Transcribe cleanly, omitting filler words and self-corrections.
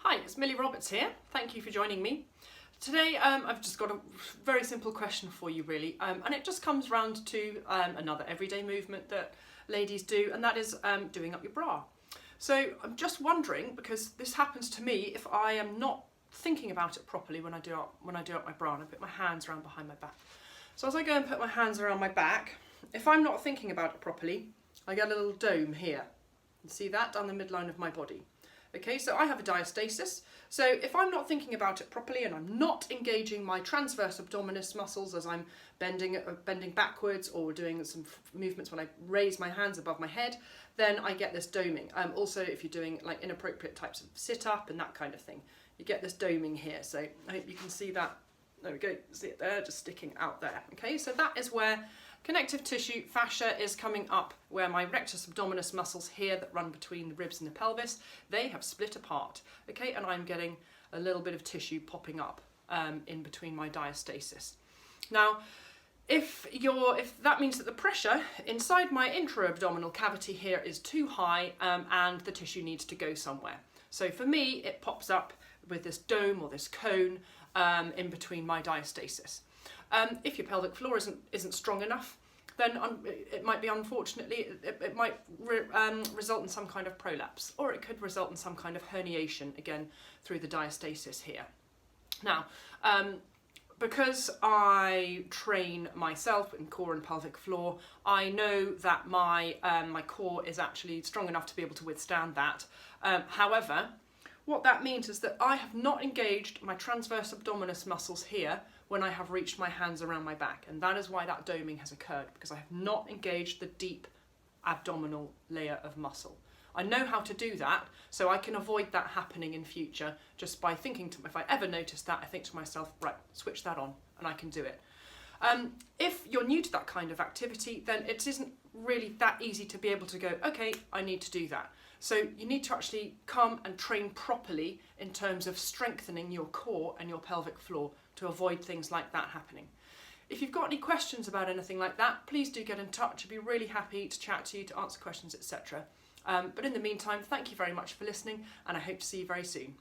Hi, it's Millie Roberts here. Thank you for joining me. Today I've just got a very simple question for you really, and it just comes round to another everyday movement that ladies do, and that is doing up your bra. So I'm just wondering, because this happens to me if I am not thinking about it properly when I do up my bra and I put my hands around behind my back. So as I go and put my hands around my back, if I'm not thinking about it properly, I get a little dome here. You see that down the midline of my body. Okay, so I have a diastasis. So if I'm not thinking about it properly and I'm not engaging my transverse abdominis muscles as I'm bending backwards or doing some movements when I raise my hands above my head, then I get this doming. Also, if you're doing like inappropriate types of sit-up and that kind of thing, you get this doming here. So I hope you can see that. There we go, see it there, just sticking out there. Okay, so that is where connective tissue, fascia, is coming up, where my rectus abdominis muscles here that run between the ribs and the pelvis, they have split apart. Okay, and I'm getting a little bit of tissue popping up in between my diastasis. Now, if that means that the pressure inside my intra-abdominal cavity here is too high and the tissue needs to go somewhere. So for me, it pops up with this dome or this cone in between my diastasis. If your pelvic floor isn't strong enough, then it might be, unfortunately, it might result in some kind of prolapse, or it could result in some kind of herniation, again, through the diastasis here. Now, because I train myself in core and pelvic floor, I know that my core is actually strong enough to be able to withstand that. However, what that means is that I have not engaged my transverse abdominis muscles here when I have reached my hands around my back, and that is why that doming has occurred, because I have not engaged the deep abdominal layer of muscle. I know how to do that, so I can avoid that happening in future just by thinking if I ever notice that, I think to myself, right, switch that on, and I can do it. If you're new to that kind of activity, then it isn't really that easy to be able to go, okay, I need to do that. So you need to actually come and train properly in terms of strengthening your core and your pelvic floor to avoid things like that happening. If you've got any questions about anything like that, please do get in touch. I'd be really happy to chat to you, to answer questions, etc. But in the meantime, thank you very much for listening, and I hope to see you very soon.